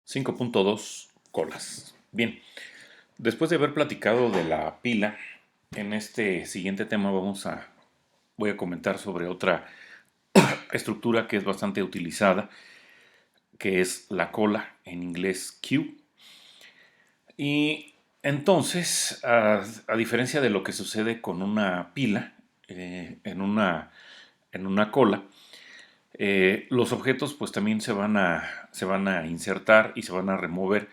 5.2 colas. Bien, después de haber platicado de la pila, en este siguiente tema voy a comentar sobre otra estructura que es bastante utilizada, que es la cola, en inglés queue. Y entonces, a diferencia de lo que sucede con una pila en una cola, los objetos pues también se van a insertar y se van a remover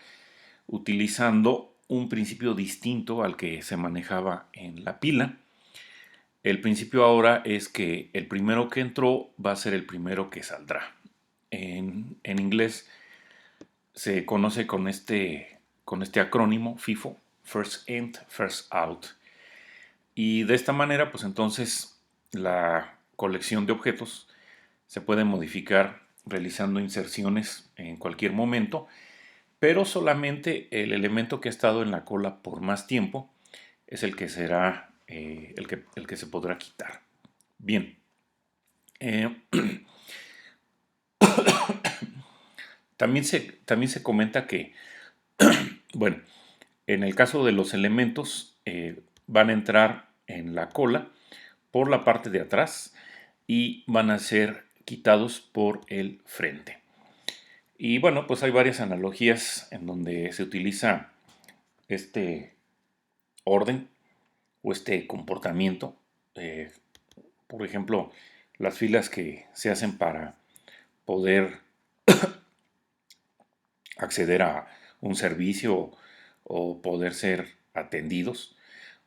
utilizando un principio distinto al que se manejaba en la pila. El principio ahora es que el primero que entró va a ser el primero que saldrá. En inglés se conoce con este acrónimo FIFO, First In, First Out. Y de esta manera, pues entonces la colección de objetos se puede modificar realizando inserciones en cualquier momento, pero solamente el elemento que ha estado en la cola por más tiempo es el que será el que se podrá quitar. Bien, eh, también se comenta que, bueno, en el caso de los elementos, van a entrar en la cola por la parte de atrás y van a ser quitados por el frente. Y bueno, pues hay varias analogías en donde se utiliza este orden o este comportamiento. eh, por ejemplo, las filas que se hacen para poder acceder a un servicio o poder ser atendidos,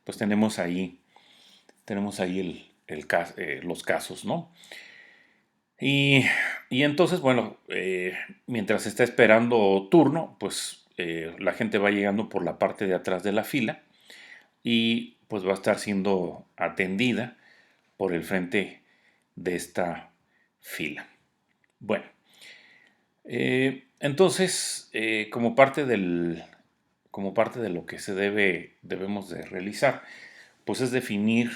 pues tenemos ahí los casos, ¿no? Y, y entonces, bueno, mientras se está esperando turno, pues la gente va llegando por la parte de atrás de la fila y pues va a estar siendo atendida por el frente de esta fila. Bueno, entonces, como parte de lo que debemos de realizar, pues es definir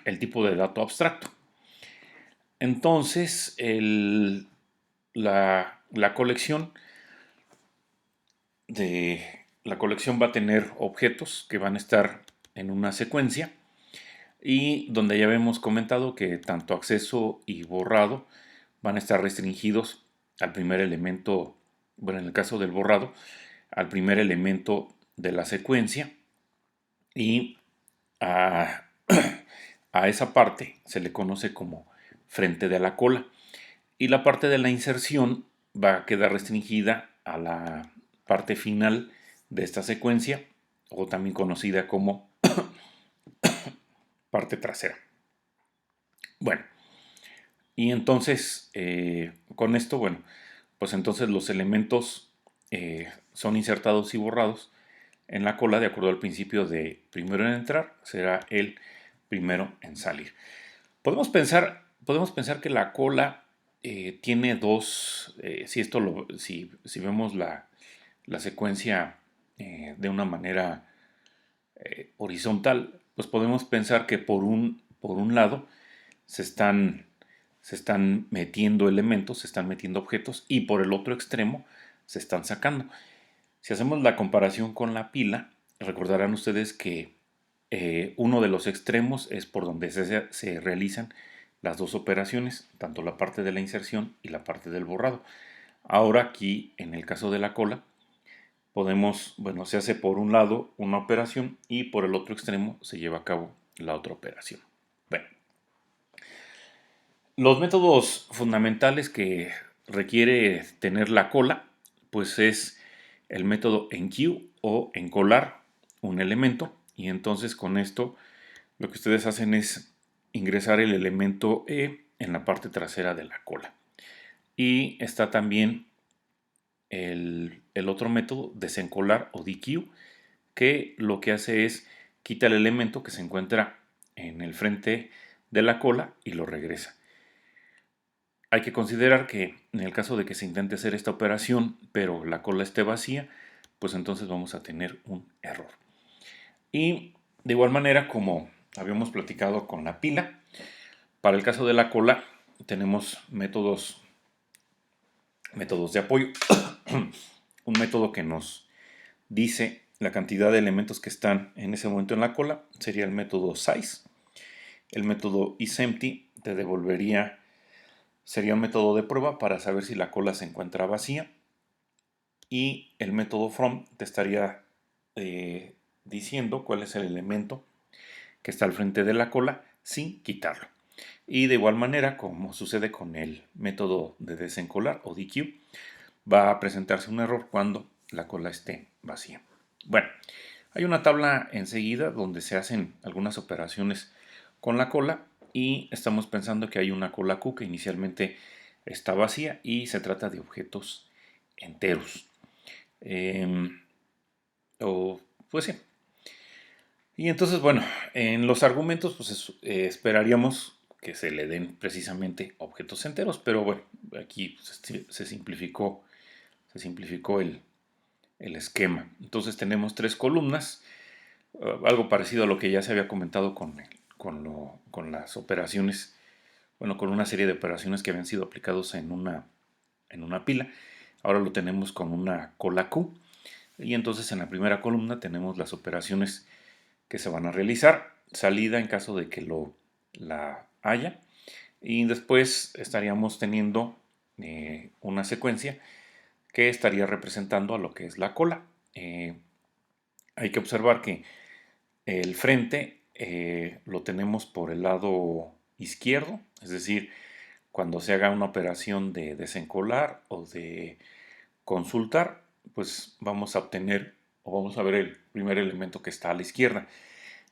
el tipo de dato abstracto. Entonces, la colección la colección va a tener objetos que van a estar en una secuencia y donde ya habíamos comentado que tanto acceso y borrado van a estar restringidos al primer elemento, bueno, en el caso del borrado, al primer elemento de la secuencia, y a, a esa parte se le conoce como frente de la cola, y la parte de la inserción va a quedar restringida a la parte final de esta secuencia, o también conocida como parte trasera. Bueno, y entonces, con esto, bueno, pues entonces los elementos son insertados y borrados en la cola de acuerdo al principio de primero en entrar será el primero en salir. Podemos pensar que la cola tiene dos, si vemos la secuencia de una manera horizontal, pues podemos pensar que por un lado se están, se están metiendo elementos, se están metiendo objetos, y por el otro extremo se están sacando. Si hacemos la comparación con la pila, recordarán ustedes que uno de los extremos es por donde se realizan las dos operaciones, tanto la parte de la inserción y la parte del borrado. Ahora aquí, en el caso de la cola, se hace por un lado una operación y por el otro extremo se lleva a cabo la otra operación. Bueno, los métodos fundamentales que requiere tener la cola, pues es el método enqueue o encolar un elemento, y entonces con esto lo que ustedes hacen es ingresar el elemento E en la parte trasera de la cola. Y está también el otro método, desencolar o dequeue, que lo que hace es quita el elemento que se encuentra en el frente de la cola y lo regresa. Hay que considerar que en el caso de que se intente hacer esta operación, pero la cola esté vacía, pues entonces vamos a tener un error. Y de igual manera, como habíamos platicado con la pila, para el caso de la cola tenemos métodos métodos de apoyo. Un método que nos dice la cantidad de elementos que están en ese momento en la cola sería el método size. El método isEmpty te devolvería, sería un método de prueba para saber si la cola se encuentra vacía. Y el método from te estaría diciendo cuál es el elemento que está al frente de la cola sin quitarlo. Y de igual manera, como sucede con el método de desencolar o DQ, va a presentarse un error cuando la cola esté vacía. Bueno, hay una tabla enseguida donde se hacen algunas operaciones con la cola y estamos pensando que hay una cola Q que inicialmente está vacía y se trata de objetos enteros. O, pues sí. Y entonces, bueno, en los argumentos, pues esperaríamos que se le den precisamente objetos enteros, pero bueno, aquí se simplificó el esquema. Entonces tenemos tres columnas, algo parecido a lo que ya se había comentado con las operaciones, bueno, con una serie de operaciones que habían sido aplicados en una pila. Ahora lo tenemos con una cola Q. Y entonces en la primera columna tenemos las operaciones que se van a realizar, salida en caso de que la haya, y después estaríamos teniendo una secuencia que estaría representando a lo que es la cola. Hay que observar que el frente lo tenemos por el lado izquierdo, es decir, cuando se haga una operación de desencolar o de consultar, pues vamos a obtener o vamos a ver el primer elemento que está a la izquierda.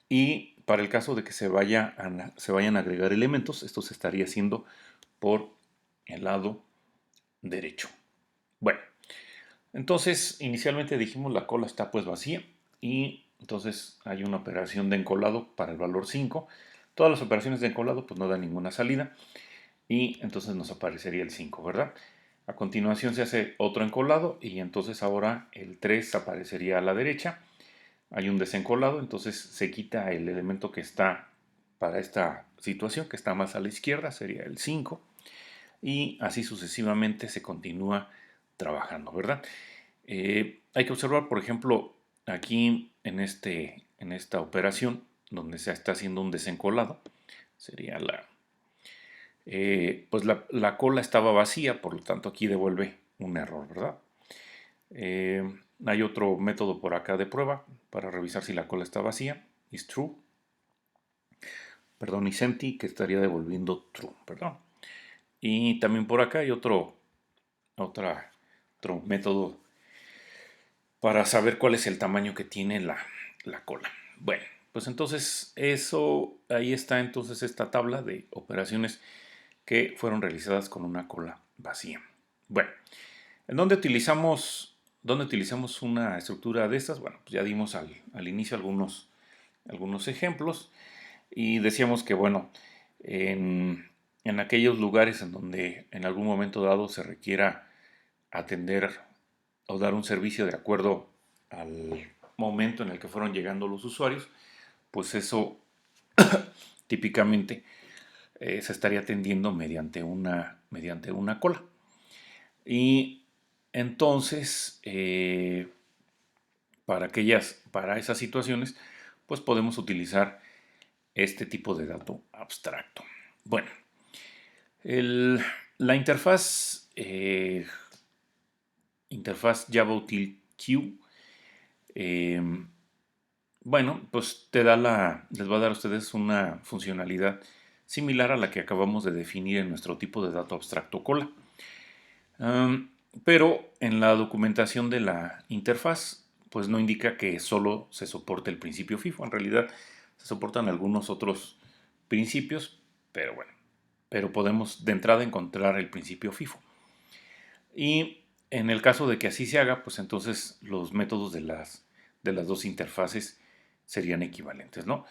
Y para el caso de que se vayan a agregar elementos, esto se estaría haciendo por el lado derecho. Bueno, entonces inicialmente dijimos la cola está pues vacía y entonces hay una operación de encolado para el valor 5. Todas las operaciones de encolado pues no dan ninguna salida y entonces nos aparecería el 5, ¿verdad? A continuación se hace otro encolado y entonces ahora el 3 aparecería a la derecha. Hay un desencolado, entonces se quita el elemento que está para esta situación, que está más a la izquierda, sería el 5, y así sucesivamente se continúa trabajando, ¿verdad? Hay que observar, por ejemplo, aquí en esta operación, donde se está haciendo un desencolado, sería pues la cola estaba vacía, por lo tanto aquí devuelve un error, ¿verdad? Hay otro método por acá de prueba para revisar si la cola está vacía, is true, perdón, is empty, que estaría devolviendo true, perdón. Y también por acá hay otra, otro método para saber cuál es el tamaño que tiene la cola. Bueno, pues entonces eso, ahí está entonces esta tabla de operaciones que fueron realizadas con una cola vacía. Bueno, ¿en dónde utilizamos una estructura de estas? Bueno, pues ya dimos al inicio algunos ejemplos y decíamos que, bueno, en aquellos lugares en donde en algún momento dado se requiera atender o dar un servicio de acuerdo al momento en el que fueron llegando los usuarios, pues eso típicamente se estaría atendiendo mediante una cola. Y entonces, para esas situaciones, pues podemos utilizar este tipo de dato abstracto. Bueno, la interfaz JavaUtilQ, bueno, pues les va a dar a ustedes una funcionalidad similar a la que acabamos de definir en nuestro tipo de dato abstracto cola. Pero en la documentación de la interfaz, pues no indica que solo se soporte el principio FIFO. En realidad se soportan algunos otros principios, pero bueno, pero podemos de entrada encontrar el principio FIFO. Y en el caso de que así se haga, pues entonces los métodos de las dos interfaces serían equivalentes, ¿no?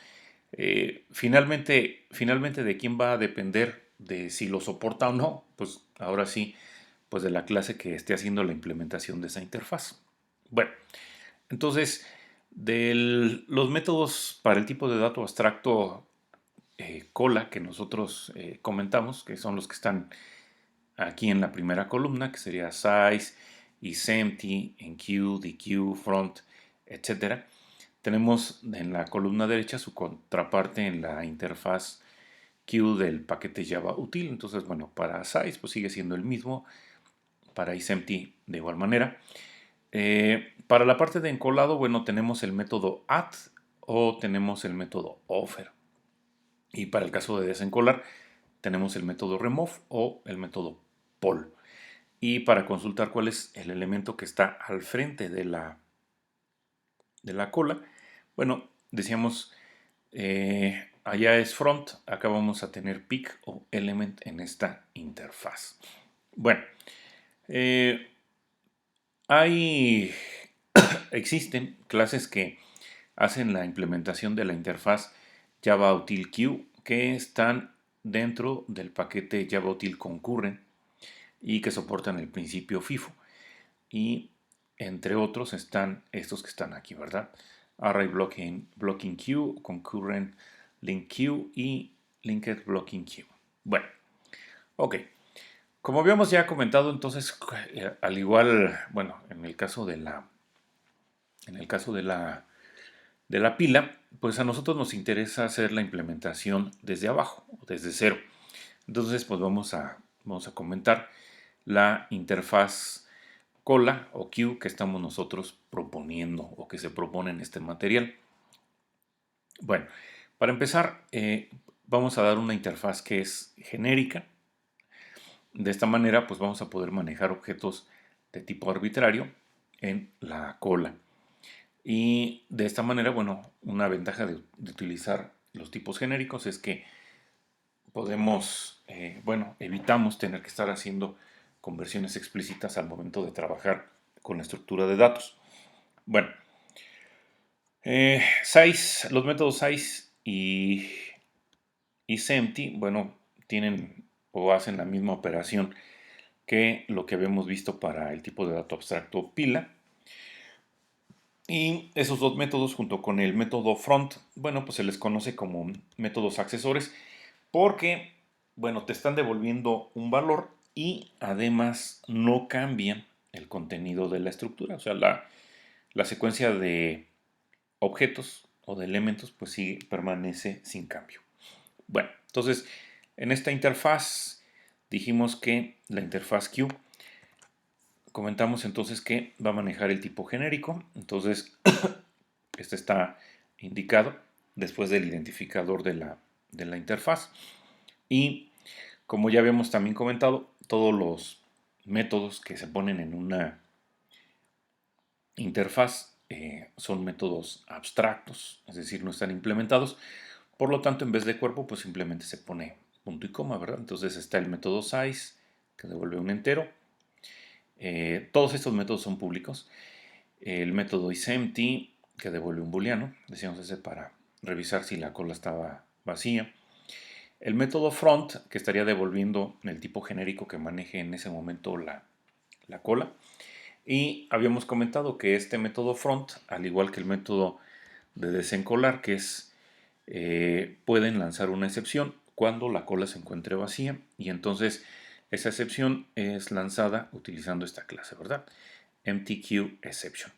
Finalmente, ¿de quién va a depender de si lo soporta o no? Pues ahora sí, pues de la clase que esté haciendo la implementación de esa interfaz. Bueno, entonces, los métodos para el tipo de dato abstracto cola que nosotros comentamos, que son los que están aquí en la primera columna, que sería size, isEmpty, enqueue, dequeue, front, etcétera. Tenemos en la columna derecha su contraparte en la interfaz queue del paquete Java util. Entonces, bueno, para size pues sigue siendo el mismo, para isEmpty de igual manera. Para la parte de encolado, bueno, tenemos el método add o tenemos el método offer. Y para el caso de desencolar, tenemos el método remove o el método poll. Y para consultar cuál es el elemento que está al frente de la cola, bueno, decíamos, allá es front, acá vamos a tener pick o element en esta interfaz. Bueno, existen clases que hacen la implementación de la interfaz Java Util Queue que están dentro del paquete Java Util Concurrent y que soportan el principio FIFO. Y entre otros están estos que están aquí, ¿verdad? Array Blocking Queue, Concurrent Link Queue y Linked Blocking Queue. Bueno, ok. Como habíamos ya comentado, entonces, al igual, bueno, en el caso de la pila, pues a nosotros nos interesa hacer la implementación desde abajo, desde cero. Entonces, pues vamos a comentar la interfaz cola o queue que estamos nosotros proponiendo o que se propone en este material. Bueno, para empezar, vamos a dar una interfaz que es genérica. De esta manera, pues vamos a poder manejar objetos de tipo arbitrario en la cola. Y de esta manera, bueno, una ventaja de utilizar los tipos genéricos es que podemos, bueno, evitamos tener que estar haciendo conversiones explícitas al momento de trabajar con la estructura de datos. Bueno, size, los métodos size y isEmpty, bueno, tienen o hacen la misma operación que lo que habíamos visto para el tipo de dato abstracto pila. Y esos dos métodos junto con el método front, bueno, pues se les conoce como métodos accesores porque, bueno, te están devolviendo un valor y además no cambian el contenido de la estructura. O sea, la secuencia de objetos o de elementos pues sí permanece sin cambio. Bueno, entonces en esta interfaz dijimos que la interfaz queue, comentamos entonces que va a manejar el tipo genérico. Entonces este está indicado después del identificador de la interfaz. Y como ya habíamos también comentado, todos los métodos que se ponen en una interfaz son métodos abstractos, es decir, no están implementados. Por lo tanto, en vez de cuerpo, pues simplemente se pone punto y coma, ¿verdad? Entonces está el método size, que devuelve un entero. Todos estos métodos son públicos. El método isEmpty, que devuelve un booleano. Decíamos ese para revisar si la cola estaba vacía. El método front, que estaría devolviendo el tipo genérico que maneje en ese momento la cola. Y habíamos comentado que este método front, al igual que el método de desencolar, que es pueden lanzar una excepción cuando la cola se encuentre vacía, y entonces esa excepción es lanzada utilizando esta clase, ¿verdad? EmptyQException.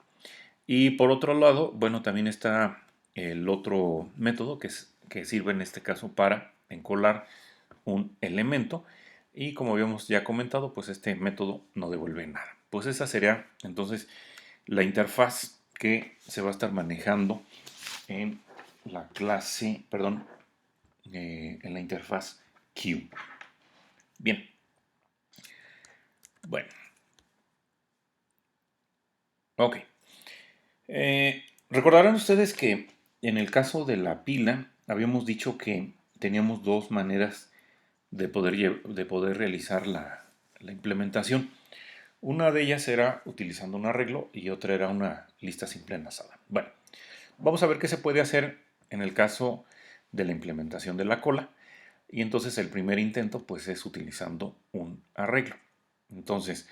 Y por otro lado, bueno, también está el otro método que sirve en este caso para encolar un elemento, y como habíamos ya comentado, pues este método no devuelve nada. Pues esa sería entonces la interfaz que se va a estar manejando en la clase, perdón, en la interfaz queue. Bien, bueno, ok. Recordarán ustedes que en el caso de la pila habíamos dicho que teníamos dos maneras de poder realizar la implementación. Una de ellas era utilizando un arreglo y otra era una lista simple enlazada. Bueno, vamos a ver qué se puede hacer en el caso de la implementación de la cola. Y entonces el primer intento pues es utilizando un arreglo. Entonces,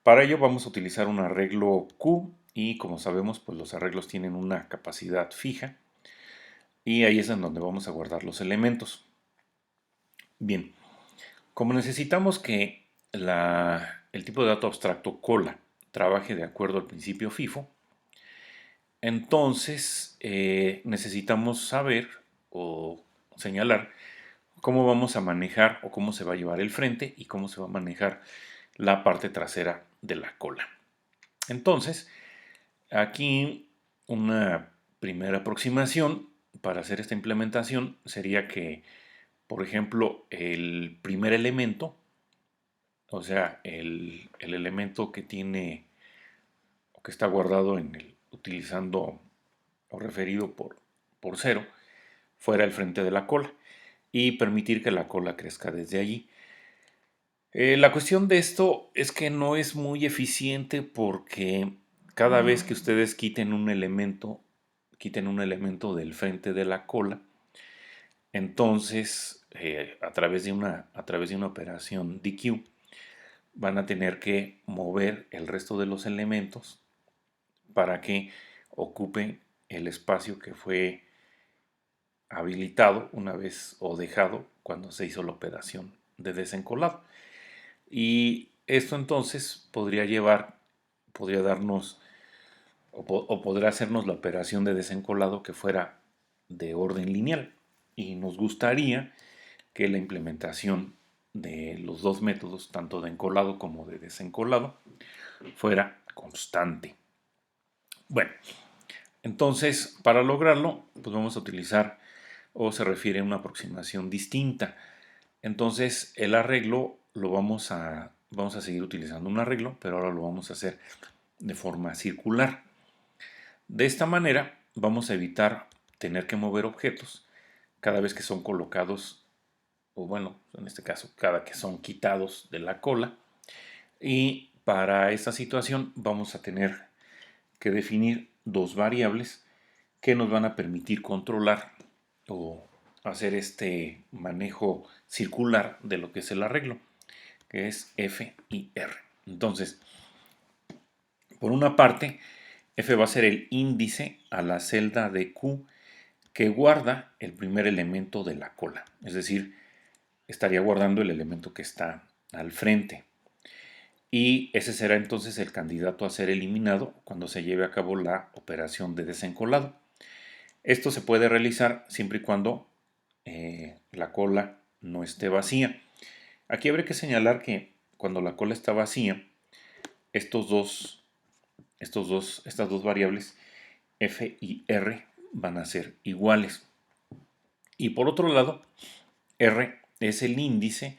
para ello vamos a utilizar un arreglo Q y como sabemos pues los arreglos tienen una capacidad fija y ahí es en donde vamos a guardar los elementos. Bien, como necesitamos que el tipo de dato abstracto cola trabaje de acuerdo al principio FIFO, entonces necesitamos saber o señalar cómo vamos a manejar o cómo se va a llevar el frente y cómo se va a manejar la parte trasera de la cola. Entonces, aquí una primera aproximación para hacer esta implementación sería que, por ejemplo, el primer elemento, o sea, el elemento que tiene o que está guardado utilizando o referido por 0, fuera el frente de la cola y permitir que la cola crezca desde allí. La cuestión de esto es que no es muy eficiente porque cada vez que ustedes quiten un elemento del frente de la cola, entonces a través de una operación DQ van a tener que mover el resto de los elementos para que ocupen el espacio que fue habilitado una vez o dejado cuando se hizo la operación de desencolado. Y esto entonces podría darnos o podrá hacernos la operación de desencolado que fuera de orden lineal. Y nos gustaría que la implementación de los dos métodos, tanto de encolado como de desencolado, fuera constante. Bueno, entonces para lograrlo, pues vamos a utilizar o se refiere a una aproximación distinta. Entonces el arreglo vamos a seguir utilizando un arreglo, pero ahora lo vamos a hacer de forma circular. De esta manera vamos a evitar tener que mover objetos cada vez que son colocados, o bueno, en este caso, cada que son quitados de la cola. Y para esta situación vamos a tener que definir dos variables que nos van a permitir controlar o hacer este manejo circular de lo que es el arreglo, que es F y R. Entonces, por una parte, F va a ser el índice a la celda de Q que guarda el primer elemento de la cola. Es decir, estaría guardando el elemento que está al frente. Y ese será entonces el candidato a ser eliminado cuando se lleve a cabo la operación de desencolado. Esto se puede realizar siempre y cuando la cola no esté vacía. Aquí habría que señalar que cuando la cola está vacía, estas dos variables, F y R, van a ser iguales. Y por otro lado, R es el índice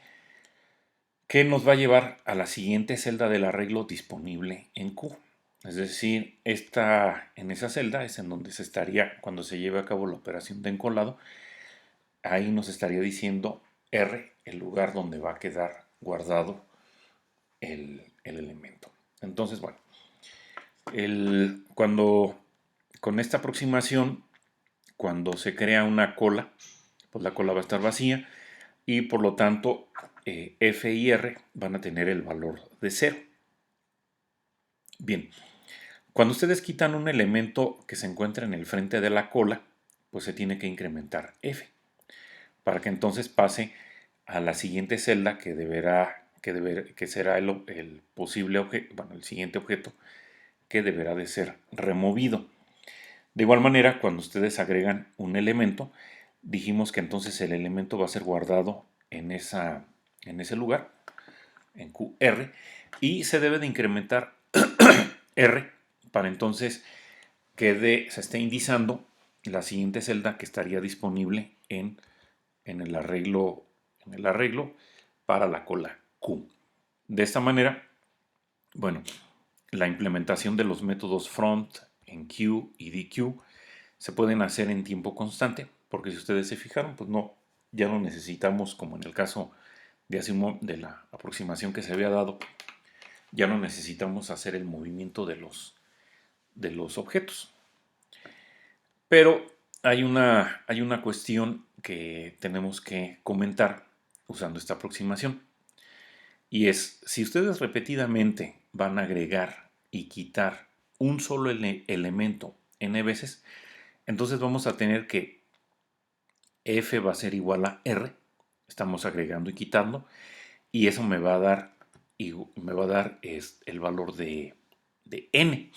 que nos va a llevar a la siguiente celda del arreglo disponible en Q. Es decir, en esa celda es en donde se estaría, cuando se lleve a cabo la operación de encolado, ahí nos estaría diciendo R, el lugar donde va a quedar guardado el elemento. Entonces, bueno, con esta aproximación, cuando se crea una cola, pues la cola va a estar vacía y por lo tanto F y R van a tener el valor de 0. Bien, cuando ustedes quitan un elemento que se encuentra en el frente de la cola, pues se tiene que incrementar F para que entonces pase a la siguiente celda que será el posible objeto, bueno, el siguiente objeto que deberá de ser removido. De igual manera, cuando ustedes agregan un elemento, dijimos que entonces el elemento va a ser guardado en ese lugar, en QR, y se debe de incrementar R para entonces se esté indicando la siguiente celda que estaría disponible en el arreglo para la cola Q. De esta manera, bueno, la implementación de los métodos front en Q y DQ se pueden hacer en tiempo constante, porque si ustedes se fijaron, pues ya no necesitamos, como en el caso de la aproximación que se había dado, ya no necesitamos hacer el movimiento de los objetos. Pero hay una cuestión que tenemos que comentar usando esta aproximación. Y es, si ustedes repetidamente van a agregar y quitar un solo elemento n veces, entonces vamos a tener que F va a ser igual a R, estamos agregando y quitando, y eso me va a dar y me va a dar el valor de n.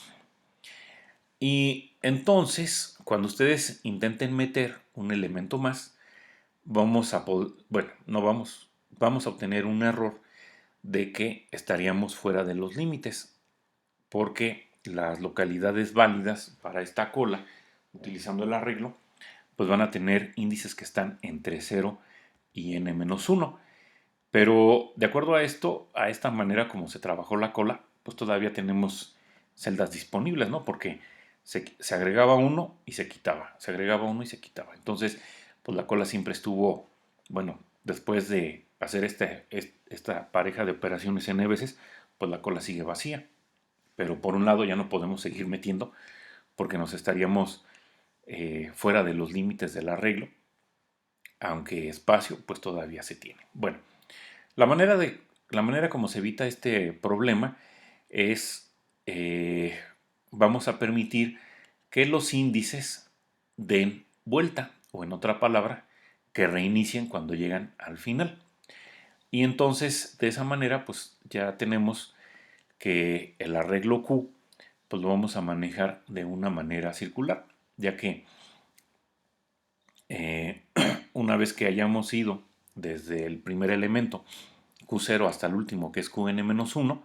Y entonces, cuando ustedes intenten meter un elemento más, vamos a poder, bueno, no vamos, vamos a obtener un error de que estaríamos fuera de los límites, porque las localidades válidas para esta cola, utilizando el arreglo, pues van a tener índices que están entre 0 y n-1. Pero de acuerdo a esto, a esta manera como se trabajó la cola, pues todavía tenemos celdas disponibles, ¿no? Porque se agregaba uno y se quitaba, se agregaba uno y se quitaba. Entonces, pues la cola siempre estuvo, bueno, después de hacer esta pareja de operaciones n veces, pues la cola sigue vacía. Pero por un lado ya no podemos seguir metiendo porque nos estaríamos fuera de los límites del arreglo, aunque espacio pues todavía se tiene. Bueno, la manera, la manera como se evita este problema es, vamos a permitir que los índices den vuelta, o en otra palabra, que reinicien cuando llegan al final. Y entonces, de esa manera, pues ya tenemos que el arreglo Q, pues lo vamos a manejar de una manera circular, ya que eh, una vez que hayamos ido desde el primer elemento Q0 hasta el último, que es Qn-1,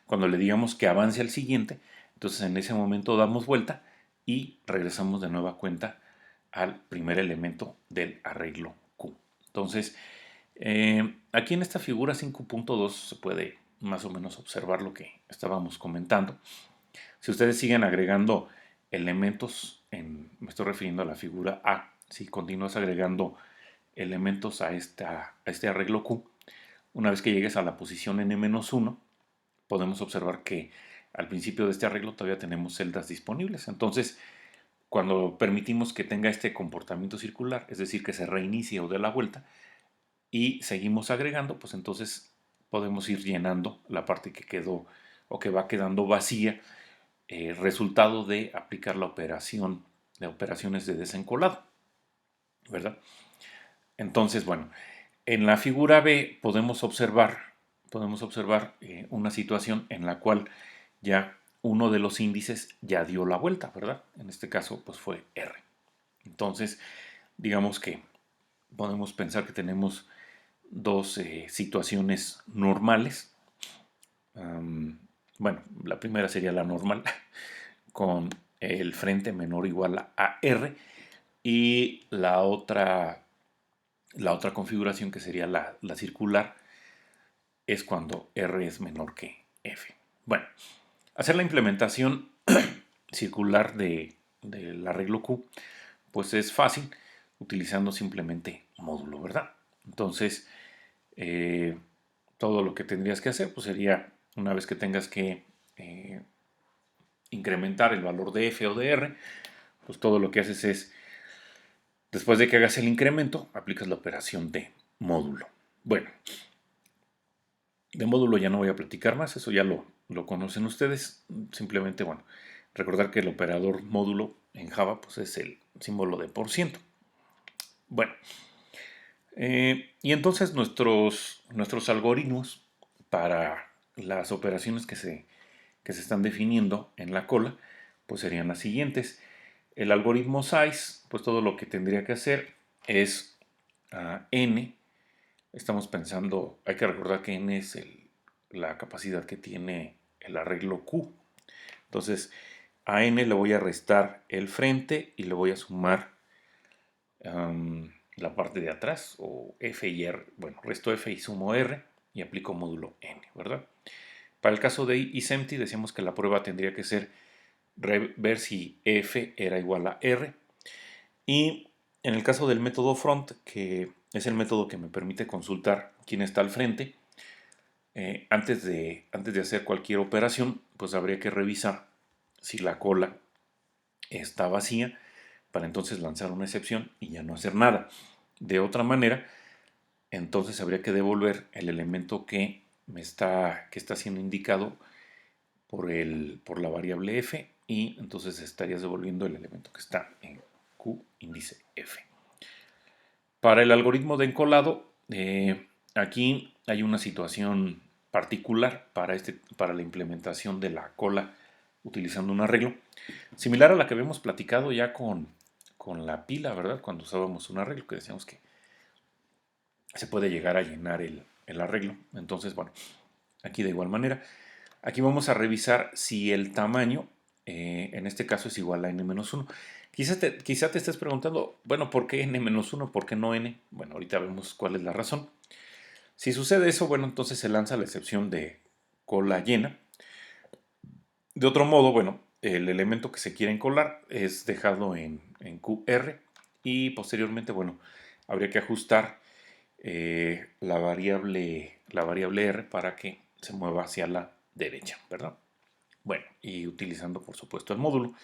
cuando le digamos que avance al siguiente, entonces en ese momento damos vuelta y regresamos de nueva cuenta al primer elemento del arreglo Q. Entonces, aquí en esta figura 5.2 se puede más o menos observar lo que estábamos comentando. Si ustedes siguen agregando elementos, me estoy refiriendo a la figura A, si continúas agregando elementos a este arreglo Q, una vez que llegues a la posición n-1, podemos observar que al principio de este arreglo todavía tenemos celdas disponibles. Entonces, cuando permitimos que tenga este comportamiento circular, es decir, que se reinicie o dé la vuelta, y seguimos agregando, pues entonces podemos ir llenando la parte que quedó o que va quedando vacía, resultado de aplicar la operación de operaciones de desencolado, ¿verdad? Entonces, bueno, en la figura B podemos observar una situación en la cual ya uno de los índices ya dio la vuelta, ¿verdad? En este caso, pues fue R. Entonces, digamos que podemos pensar que tenemos dos situaciones normales. Bueno, la primera sería la normal, con el frente menor o igual a R, y la otra configuración, que sería la circular, es cuando R es menor que F. Bueno, hacer la implementación circular del arreglo Q, pues es fácil, utilizando simplemente módulo, ¿verdad? Entonces, eh, todo lo que tendrías que hacer, pues sería, una vez que tengas que incrementar el valor de F o de R, pues todo lo que haces es, después de que hagas el incremento, aplicas la operación de módulo. Bueno, de módulo ya no voy a platicar más, eso ya lo conocen ustedes. Simplemente, bueno, recordar que el operador módulo en Java pues es el símbolo de por ciento. Bueno, y entonces nuestros algoritmos para las operaciones que se están definiendo en la cola, pues serían las siguientes. El algoritmo size, pues todo lo que tendría que hacer es n. Estamos pensando, hay que recordar que n es la capacidad que tiene el arreglo Q. Entonces, a n le voy a restar el frente y le voy a sumar la parte de atrás, o f y r. Bueno, resto f y sumo r y aplico módulo n, ¿verdad? Para el caso de isempty decíamos que la prueba tendría que ser ver si f era igual a r. Y en el caso del método front, que es el método que me permite consultar quién está al frente, antes de hacer cualquier operación, pues habría que revisar si la cola está vacía, para entonces lanzar una excepción y ya no hacer nada. De otra manera, entonces habría que devolver el elemento que está siendo indicado por la variable f, y entonces estarías devolviendo el elemento que está en q índice f. Para el algoritmo de encolado, aquí hay una situación particular para la implementación de la cola utilizando un arreglo, similar a la que habíamos platicado ya con la pila, ¿verdad? Cuando usábamos un arreglo, que decíamos que se puede llegar a llenar el arreglo. Entonces, bueno, aquí de igual manera. Aquí vamos a revisar si el tamaño, en este caso, es igual a n-1. Quizá te estés preguntando, bueno, ¿por qué n-1? ¿Por qué no n? Bueno, ahorita vemos cuál es la razón. Si sucede eso, bueno, entonces se lanza la excepción de cola llena. De otro modo, bueno, el elemento que se quiere encolar es dejado en QR y posteriormente, bueno, habría que ajustar la variable R para que se mueva hacia la derecha, ¿verdad? Bueno, y utilizando por supuesto el módulo.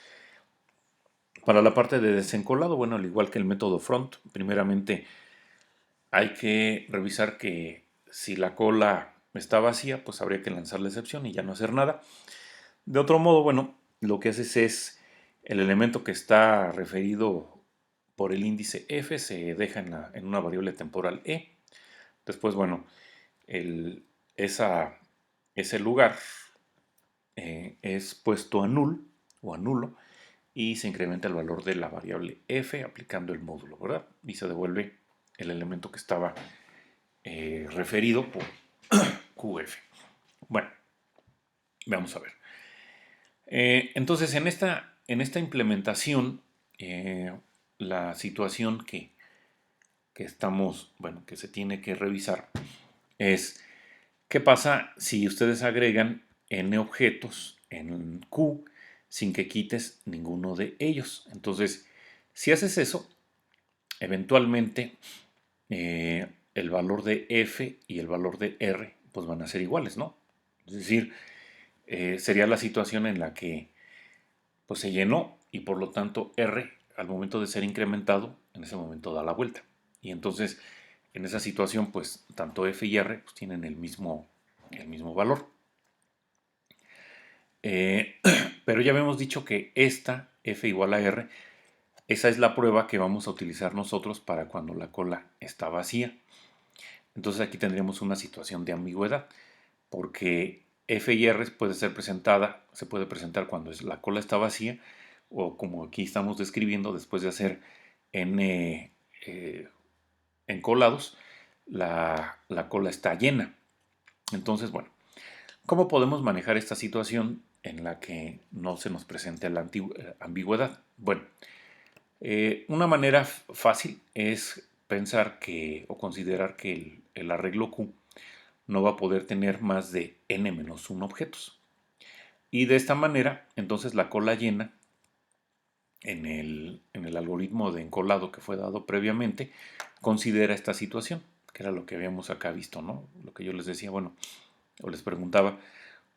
Para la parte de desencolado, bueno, al igual que el método front, primeramente hay que revisar que si la cola está vacía, pues habría que lanzar la excepción y ya no hacer nada. De otro modo, bueno, lo que haces es el elemento que está referido por el índice F se deja en una variable temporal E. Después, bueno, el, ese lugar es puesto a null o a nulo y se incrementa el valor de la variable f aplicando el módulo, ¿verdad? Y se devuelve el elemento que estaba referido por qf. Bueno, vamos a ver. Entonces, en esta implementación, la situación que estamos, bueno, que se tiene que revisar es qué pasa si ustedes agregan n objetos en Q sin que quites ninguno de ellos. Entonces, si haces eso, eventualmente el valor de F y el valor de R pues van a ser iguales, ¿no? Es decir, sería la situación en la que pues se llenó y por lo tanto R al momento de ser incrementado en ese momento da la vuelta. Y entonces en esa situación pues tanto F y R pues, tienen el mismo valor. Pero ya habíamos dicho que esta F igual a R, esa es la prueba que vamos a utilizar nosotros para cuando la cola está vacía. Entonces aquí tendríamos una situación de ambigüedad, porque F y R se puede presentar cuando la cola está vacía, o como aquí estamos describiendo, después de hacer n encolados, la cola está llena. Entonces, bueno, ¿cómo podemos manejar esta situación en la que no se nos presente la ambigüedad? Bueno, una manera fácil es pensar que o considerar que el arreglo Q no va a poder tener más de n-1 objetos. Y de esta manera, entonces la cola llena en el algoritmo de encolado que fue dado previamente, considera esta situación, que era lo que habíamos acá visto, ¿no? Lo que yo les decía, bueno, o les preguntaba,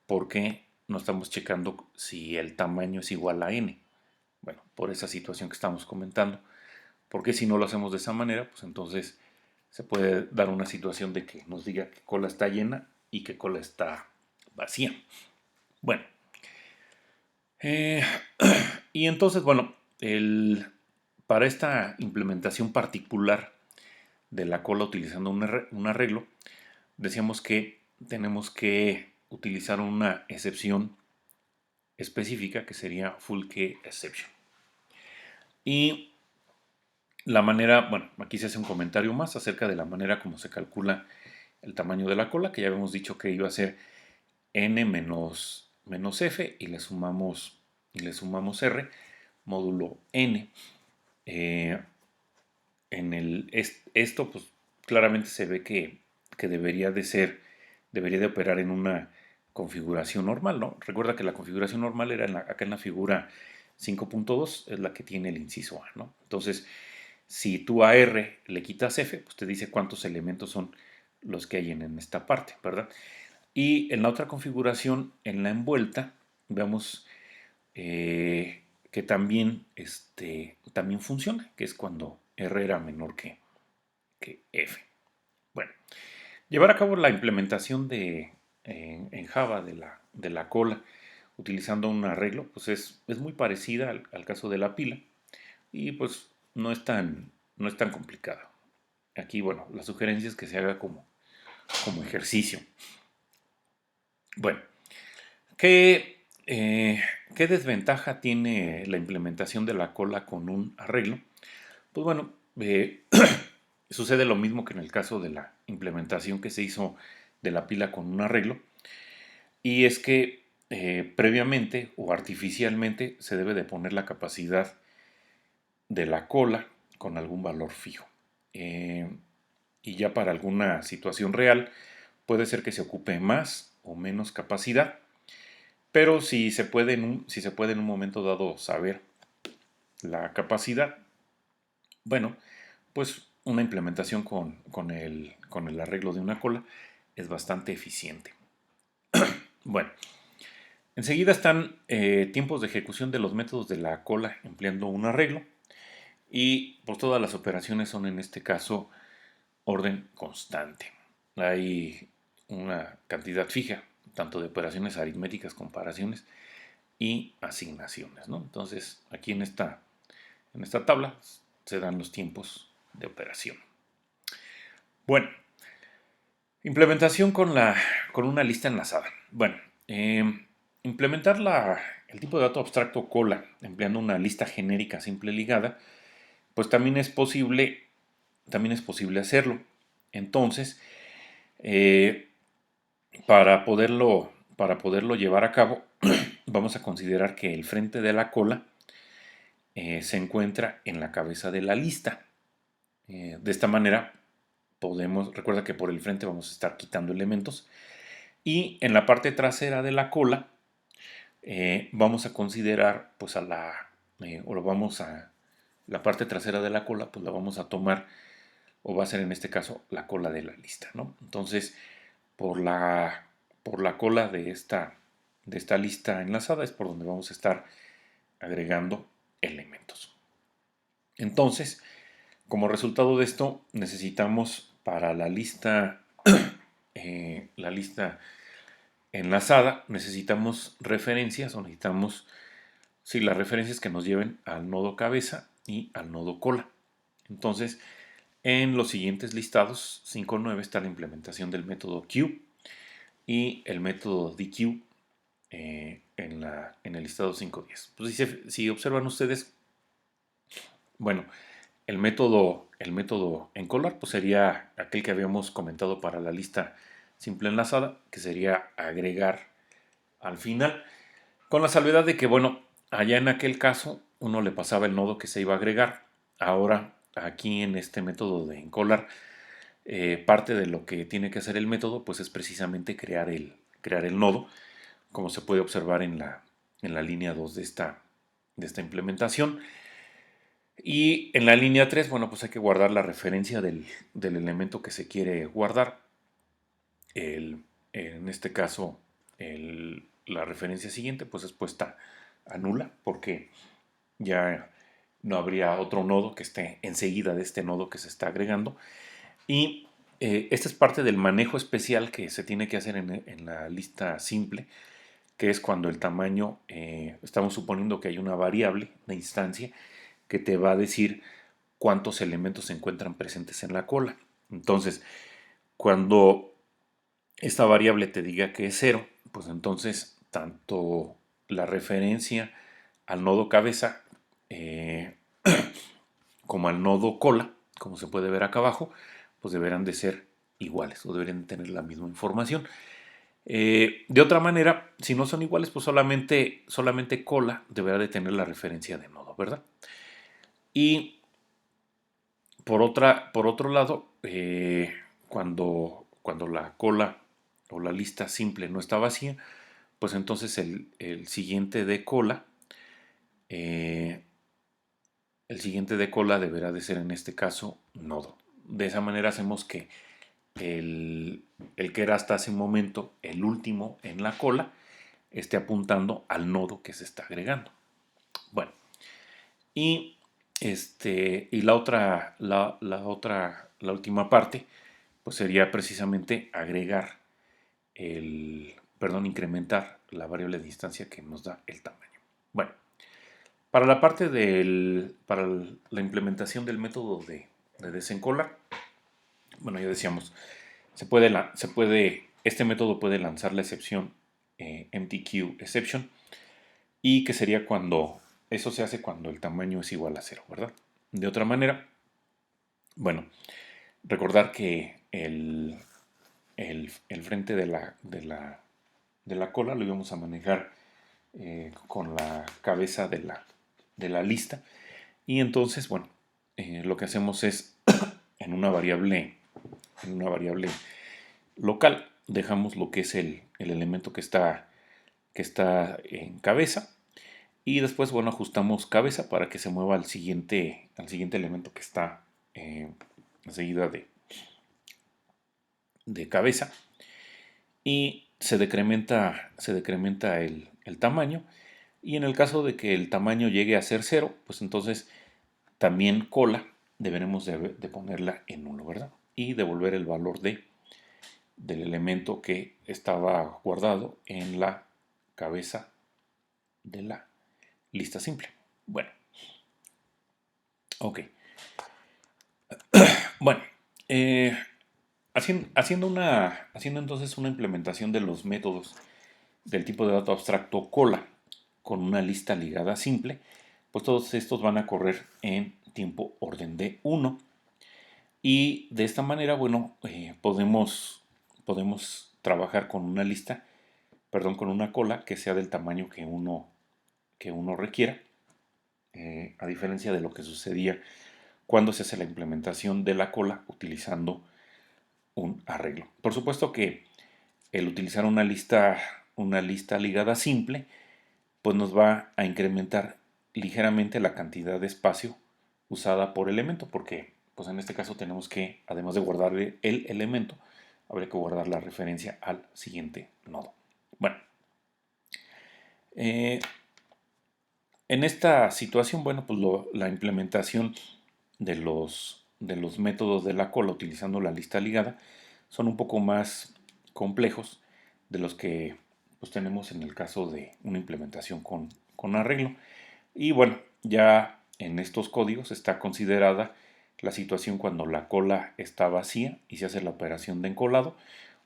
¿por qué no estamos checando si el tamaño es igual a n? Bueno, por esa situación que estamos comentando. Porque si no lo hacemos de esa manera, pues entonces se puede dar una situación de que nos diga que cola está llena y que cola está vacía. Bueno, eh, y entonces, bueno, para esta implementación particular de la cola utilizando un arreglo, decíamos que tenemos que utilizar una excepción específica que sería full key exception. Y la manera, bueno, aquí se hace un comentario más acerca de la manera como se calcula el tamaño de la cola, que ya habíamos dicho que iba a ser n menos f y le sumamos r módulo n. Esto pues claramente se ve que debería de operar en una configuración normal, ¿no? Recuerda que la configuración normal era acá en la figura 5.2, es la que tiene el inciso A, ¿no? Entonces, si tú a R le quitas F, pues te dice cuántos elementos son los que hay en esta parte, ¿verdad? Y en la otra configuración, en la envuelta, vemos que también funciona, que es cuando R era menor que F. Bueno, llevar a cabo la implementación en Java de la cola utilizando un arreglo, pues es muy parecida al caso de la pila y pues no es tan complicada. Aquí, bueno, la sugerencia es que se haga como ejercicio. Bueno, ¿qué, ¿qué desventaja tiene la implementación de la cola con un arreglo? Pues bueno, sucede lo mismo que en el caso de la implementación que se hizo de la pila con un arreglo, y es que previamente o artificialmente se debe de poner la capacidad de la cola con algún valor fijo. Eh, y ya para alguna situación real puede ser que se ocupe más o menos capacidad, pero si se puede en un momento dado saber la capacidad, bueno, pues una implementación con el arreglo de una cola es bastante eficiente. Bueno, enseguida están tiempos de ejecución de los métodos de la cola empleando un arreglo, y pues todas las operaciones son en este caso orden constante. Hay una cantidad fija, tanto de operaciones aritméticas, comparaciones y asignaciones, ¿no? Entonces, aquí en esta tabla se dan los tiempos de operación. Bueno, implementación con una lista enlazada. Bueno, implementar el tipo de dato abstracto cola empleando una lista genérica simple ligada, pues también es posible hacerlo. Entonces, eh, para poderlo llevar a cabo, vamos a considerar que el frente de la cola se encuentra en la cabeza de la lista. De esta manera recuerda que por el frente vamos a estar quitando elementos, y en la parte trasera de la cola vamos a considerar pues la parte trasera de la cola pues la vamos a tomar, o va a ser en este caso la cola de la lista, ¿no? Entonces, por la, por la cola de esta lista enlazada es por donde vamos a estar agregando elementos. Entonces, como resultado de esto, necesitamos para la lista enlazada, necesitamos referencias, o necesitamos, sí, las referencias que nos lleven al nodo cabeza y al nodo cola. Entonces, en los siguientes listados 5.9 está la implementación del método queue y el método dequeue en el listado 5.10. Pues si observan ustedes, bueno, el método encolar pues sería aquel que habíamos comentado para la lista simple enlazada, que sería agregar al final, con la salvedad de que, bueno, allá en aquel caso uno le pasaba el nodo que se iba a agregar. Ahora, aquí en este método de encolar, parte de lo que tiene que hacer el método pues es precisamente crear el nodo, como se puede observar en la línea 2 de esta implementación. Y en la línea 3, bueno, pues hay que guardar la referencia del elemento que se quiere guardar. En este caso, la referencia siguiente pues es puesta a nula, porque ya no habría otro nodo que esté enseguida de este nodo que se está agregando. Y esta es parte del manejo especial que se tiene que hacer en la lista simple, que es cuando el tamaño, estamos suponiendo que hay una variable, una instancia, que te va a decir cuántos elementos se encuentran presentes en la cola. Entonces, cuando esta variable te diga que es 0, pues entonces tanto la referencia al nodo cabeza como al nodo cola, como se puede ver acá abajo, pues deberán de ser iguales o deberían de tener la misma información. De otra manera, si no son iguales, pues solamente cola deberá de tener la referencia de nodo, ¿verdad? Y por otro lado, cuando la cola o la lista simple no está vacía, pues entonces eh, el siguiente de cola deberá de ser en este caso nodo. De esa manera hacemos que el que era hasta ese momento el último en la cola esté apuntando al nodo que se está agregando. Bueno, y la última parte, pues sería precisamente incrementar la variable de instancia que nos da el tamaño. Bueno, para la parte para la implementación del método de desencolar, bueno, ya decíamos, este método puede lanzar la excepción empty queue exception, y que sería cuando eso se hace cuando el tamaño es igual a 0, ¿verdad? De otra manera, bueno, recordar que el frente de la cola lo íbamos a manejar con la cabeza de la lista, y entonces, bueno, lo que hacemos es en una variable local dejamos lo que es el elemento que está en cabeza, y después, bueno, ajustamos cabeza para que se mueva al siguiente elemento que está enseguida de cabeza, y se decrementa el tamaño, y en el caso de que el tamaño llegue a ser 0, pues entonces también cola deberemos de ponerla en 1, ¿verdad? Y devolver el valor del elemento que estaba guardado en la cabeza de la lista simple. Bueno, ok. Bueno, haciendo entonces una implementación de los métodos del tipo de dato abstracto cola con una lista ligada simple, pues todos estos van a correr en tiempo orden de 1. Y de esta manera, bueno, podemos trabajar con una lista, perdón, con una cola que sea del tamaño que uno requiera, a diferencia de lo que sucedía cuando se hace la implementación de la cola utilizando un arreglo. Por supuesto que el utilizar una lista ligada simple, pues nos va a incrementar ligeramente la cantidad de espacio usada por elemento, porque pues en este caso tenemos que, además de guardar el elemento, habría que guardar la referencia al siguiente nodo. Bueno, en esta situación, bueno, pues la implementación de los métodos de la cola utilizando la lista ligada son un poco más complejos de los que pues, tenemos en el caso de una implementación con arreglo. Y bueno, ya en estos códigos está considerada la situación cuando la cola está vacía y se hace la operación de encolado,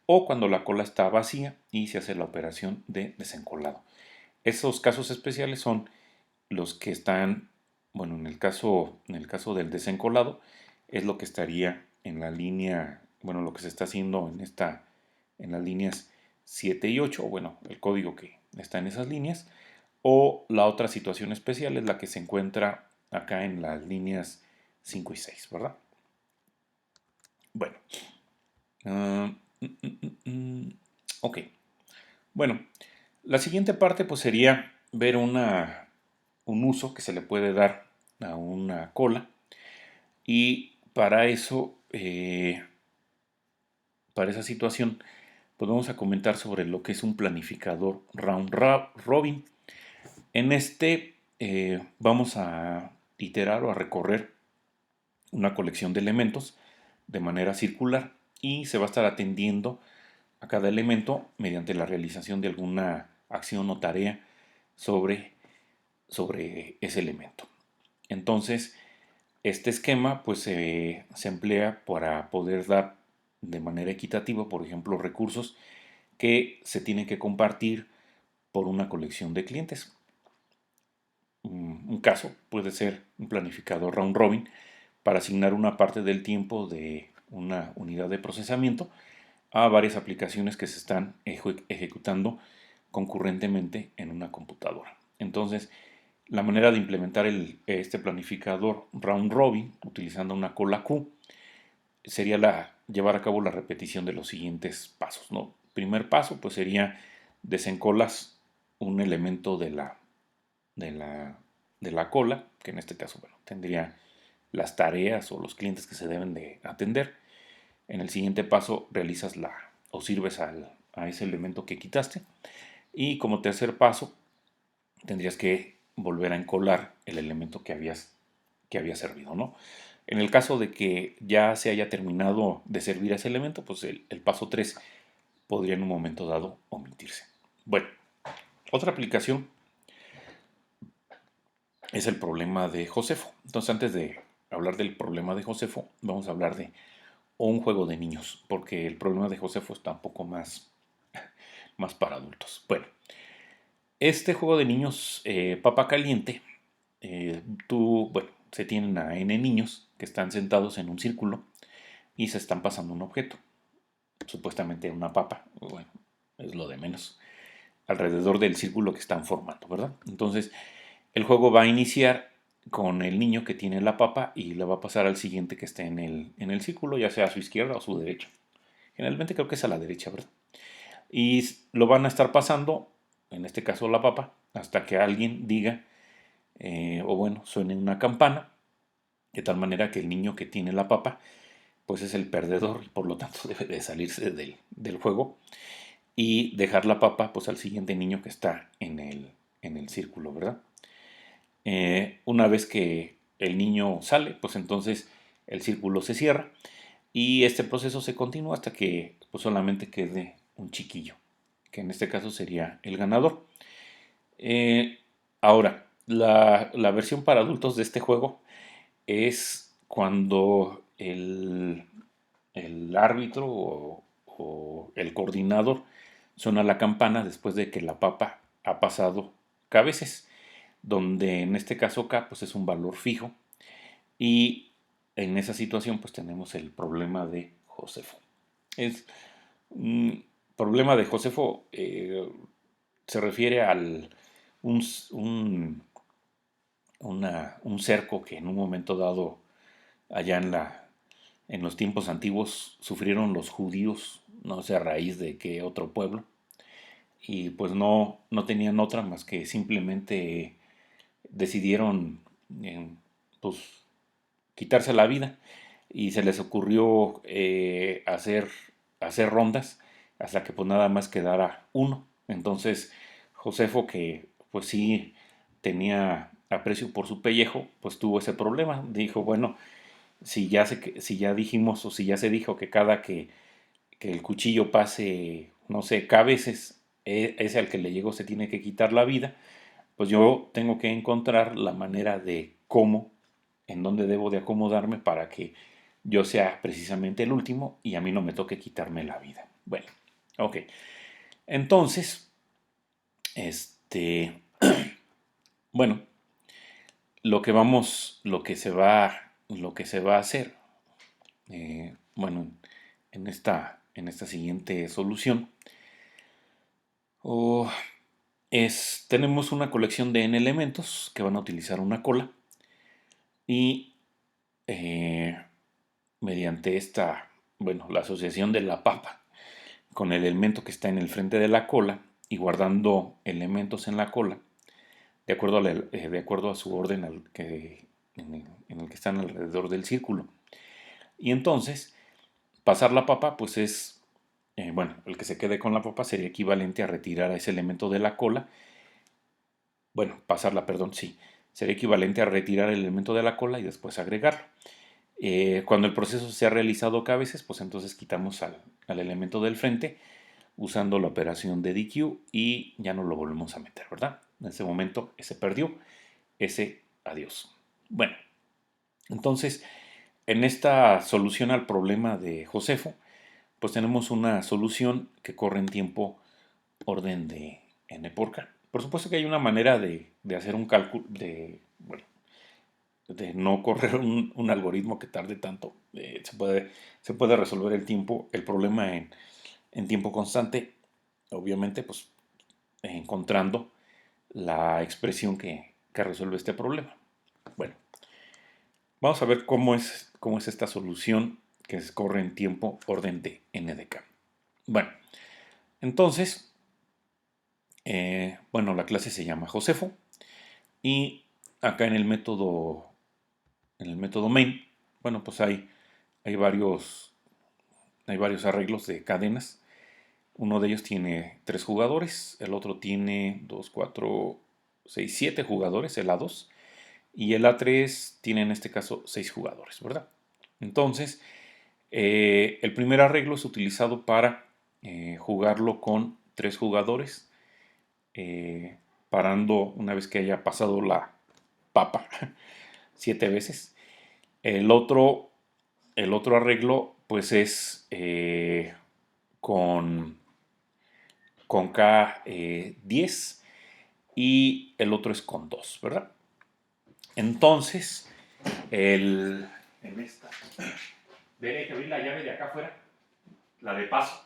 o cuando la cola está vacía y se hace la operación de desencolado. Esos casos especiales son los que están, bueno, en el caso del desencolado, es lo que estaría en la línea, bueno, lo que se está haciendo en las líneas 7 y 8, o bueno, el código que está en esas líneas, o la otra situación especial es la que se encuentra acá en las líneas 5 y 6, ¿verdad? Bueno, uh, ok. Bueno, la siguiente parte pues sería ver un uso que se le puede dar a una cola, y para eso, para esa situación, pues vamos a comentar sobre lo que es un planificador round robin. En este vamos a iterar o a recorrer una colección de elementos de manera circular, y se va a estar atendiendo a cada elemento mediante la realización de alguna acción o tarea sobre ese elemento. Entonces, este esquema pues se emplea para poder dar de manera equitativa, por ejemplo, recursos que se tienen que compartir por una colección de clientes. Un caso puede ser un planificador round robin para asignar una parte del tiempo de una unidad de procesamiento a varias aplicaciones que se están ejecutando concurrentemente en una computadora. Entonces, la manera de implementar este planificador round robin utilizando una cola Q sería llevar a cabo la repetición de los siguientes pasos, ¿no? Primer paso pues sería desencolas un elemento de la, de la cola, que en este caso bueno, tendría las tareas o los clientes que se deben de atender. En el siguiente paso realizas o sirves a ese elemento que quitaste, y como tercer paso tendrías que volver a encolar el elemento que había servido, ¿no? En el caso de que ya se haya terminado de servir a ese elemento, pues el paso 3 podría en un momento dado omitirse. Bueno, otra aplicación es el problema de Josefo. Entonces, antes de hablar del problema de Josefo, vamos a hablar de un juego de niños, porque el problema de Josefo está un poco más para adultos. Bueno, este juego de niños, papa caliente, bueno, se tienen a N niños que están sentados en un círculo y se están pasando un objeto, supuestamente una papa, bueno, es lo de menos, alrededor del círculo que están formando, ¿verdad? Entonces, el juego va a iniciar con el niño que tiene la papa y la va a pasar al siguiente que esté en el círculo, ya sea a su izquierda o a su derecha. Generalmente creo que es a la derecha, ¿verdad? Y lo van a estar pasando, en este caso la papa, hasta que alguien diga, o bueno, suene una campana, de tal manera que el niño que tiene la papa, pues es el perdedor y por lo tanto debe de salirse del juego y dejar la papa pues al siguiente niño que está en el círculo, ¿verdad? Una vez que el niño sale, pues entonces el círculo se cierra y este proceso se continúa hasta que pues, solamente quede un chiquillo, que en este caso sería el ganador. Ahora, la versión para adultos de este juego es cuando el árbitro o el coordinador suena la campana después de que la papa ha pasado K veces, donde en este caso K pues es un valor fijo y en esa situación pues tenemos el problema de Josefo. Es un problema de Josefo, se refiere al un, un, un cerco que en un momento dado allá en los tiempos antiguos sufrieron los judíos, no sé a raíz de qué otro pueblo, y pues no tenían otra más que simplemente decidieron pues quitarse la vida y se les ocurrió hacer rondas hasta que pues nada más quedara uno. Entonces Josefo, que pues sí tenía aprecio por su pellejo, pues tuvo ese problema. Dijo, bueno, si ya dijimos o si ya se dijo que cada que el cuchillo pase, no sé, K veces, ese al que le llegó se tiene que quitar la vida, pues yo tengo que encontrar la manera de cómo, en dónde debo de acomodarme para que yo sea precisamente el último y a mí no me toque quitarme la vida. Bueno, ok. Entonces, este, bueno, lo que se va a hacer, bueno, en esta siguiente solución, oh, tenemos una colección de n elementos que van a utilizar una cola y eh, mediante bueno, la asociación de la papa con el elemento que está en el frente de la cola y guardando elementos en la cola, de acuerdo a su orden en el que están alrededor del círculo. Y entonces, pasar la papa, pues bueno, el que se quede con la papa sería equivalente a retirar a ese elemento de la cola. Bueno, pasarla, perdón, sí. Sería equivalente a retirar el elemento de la cola y después agregarlo. Cuando el proceso se ha realizado K veces, pues entonces quitamos al elemento del frente usando la operación de DQ y ya no lo volvemos a meter, ¿verdad? En ese momento ese perdió, ese adiós. Bueno, entonces en esta solución al problema de Josefo, pues tenemos una solución que corre en tiempo orden de n por k. Por supuesto que hay una manera de hacer un cálculo, bueno, de no correr un algoritmo que tarde tanto. Se puede resolver el problema en tiempo constante, obviamente, pues encontrando la expresión que resuelve este problema. Bueno, vamos a ver cómo es esta solución que corre en tiempo orden de n de k. Bueno, entonces, bueno, la clase se llama Josefo y acá en el método main, bueno, pues hay varios, hay varios arreglos de cadenas. Uno de ellos tiene 3 jugadores, el otro tiene 2, 4, 6, 7 jugadores, el A2, y el A3 tiene en este caso 6 jugadores, ¿verdad? Entonces, el primer arreglo es utilizado para jugarlo con 3 jugadores, parando una vez que haya pasado la papa 7 veces. El otro, el otro arreglo, pues es con con K10 y el otro es con 2, ¿verdad? Entonces, en esta, hay que abrir la llave de acá afuera, la de paso.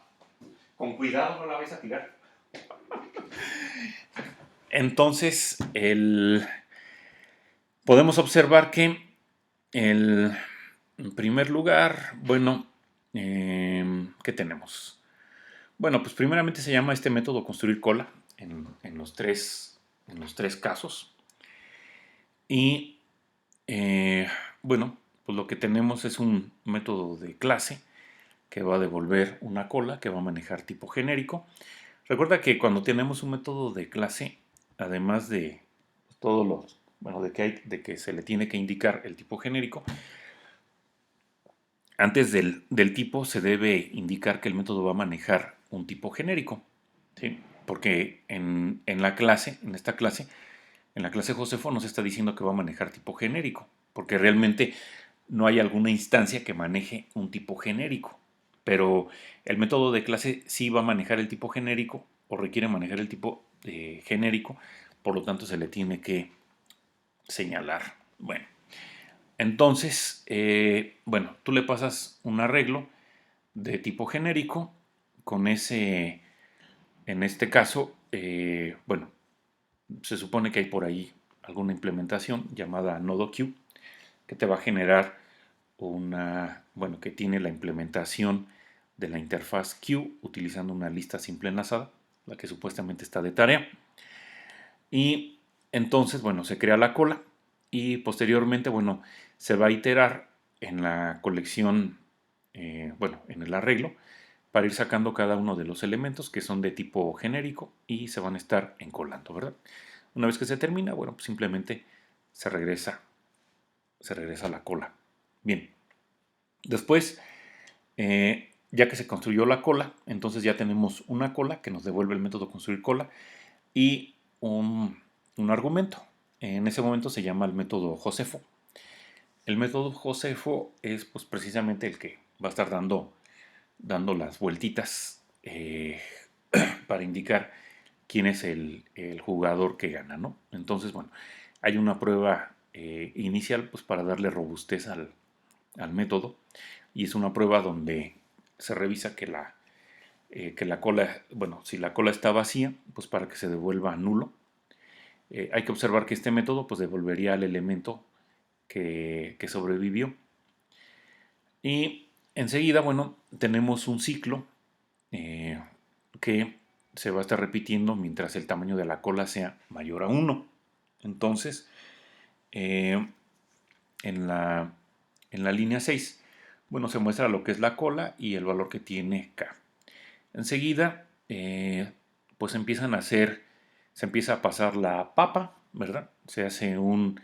Con cuidado, no la vais a tirar. Entonces, podemos observar que en primer lugar, bueno, ¿qué tenemos? Bueno, pues primeramente se llama este método construir cola en los tres casos. Y bueno, pues lo que tenemos es un método de clase que va a devolver una cola que va a manejar tipo genérico. Recuerda que cuando tenemos un método de clase, además de todos los, bueno, de que se le tiene que indicar el tipo genérico, antes del tipo se debe indicar que el método va a manejar un tipo genérico, ¿sí? Porque en la clase, en esta clase, en la clase Josefo nos está diciendo que va a manejar tipo genérico, porque realmente no hay alguna instancia que maneje un tipo genérico, pero el método de clase sí va a manejar el tipo genérico o requiere manejar el tipo genérico, por lo tanto se le tiene que señalar. Bueno, entonces, bueno, tú le pasas un arreglo de tipo genérico con ese, en este caso, bueno, se supone que hay por ahí alguna implementación llamada NodoQ que te va a generar una, bueno, que tiene la implementación de la interfaz Q utilizando una lista simple enlazada, la que supuestamente está de tarea. Y entonces, bueno, se crea la cola y posteriormente, bueno, se va a iterar en la colección, bueno, en el arreglo, para ir sacando cada uno de los elementos que son de tipo genérico y se van a estar encolando, ¿verdad? Una vez que se termina, bueno, pues simplemente se regresa a la cola. Bien, después, ya que se construyó la cola, entonces ya tenemos una cola que nos devuelve el método construir cola y un argumento. En ese momento se llama el método Josefo. El método Josefo es pues precisamente el que va a estar dando las vueltitas para indicar quién es el jugador que gana, ¿no? Entonces, bueno, hay una prueba inicial pues para darle robustez al método y es una prueba donde se revisa que la cola, bueno, si la cola está vacía, pues para que se devuelva nulo. Hay que observar que este método pues devolvería al elemento que sobrevivió. Y enseguida, bueno, tenemos un ciclo eh, que se va a estar repitiendo mientras el tamaño de la cola sea mayor a 1. Entonces, eh, en la línea 6, bueno, se muestra lo que es la cola y el valor que tiene K. Enseguida, pues se empieza a pasar la papa, ¿verdad? Se hace un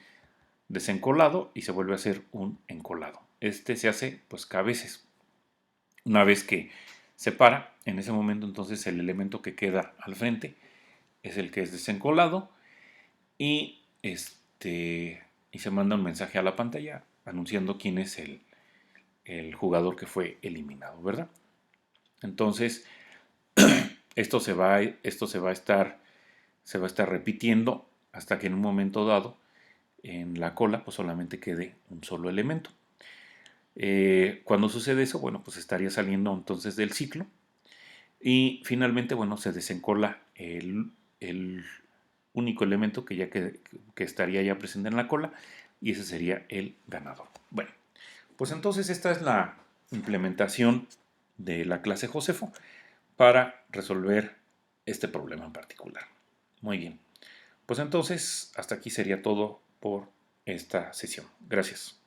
desencolado y se vuelve a hacer un encolado. Este se hace pues K veces. Una vez que se para, en ese momento entonces el elemento que queda al frente es el que es desencolado y, y se manda un mensaje a la pantalla anunciando quién es el jugador que fue eliminado, ¿verdad? Entonces, esto se va a estar repitiendo hasta que en un momento dado en la cola pues solamente quede un solo elemento. Cuando sucede eso, bueno, pues estaría saliendo entonces del ciclo y finalmente, bueno, se desencola el único elemento que estaría ya presente en la cola y ese sería el ganador. Bueno, pues entonces esta es la implementación de la clase Josefo para resolver este problema en particular. Muy bien, pues entonces hasta aquí sería todo por esta sesión. Gracias.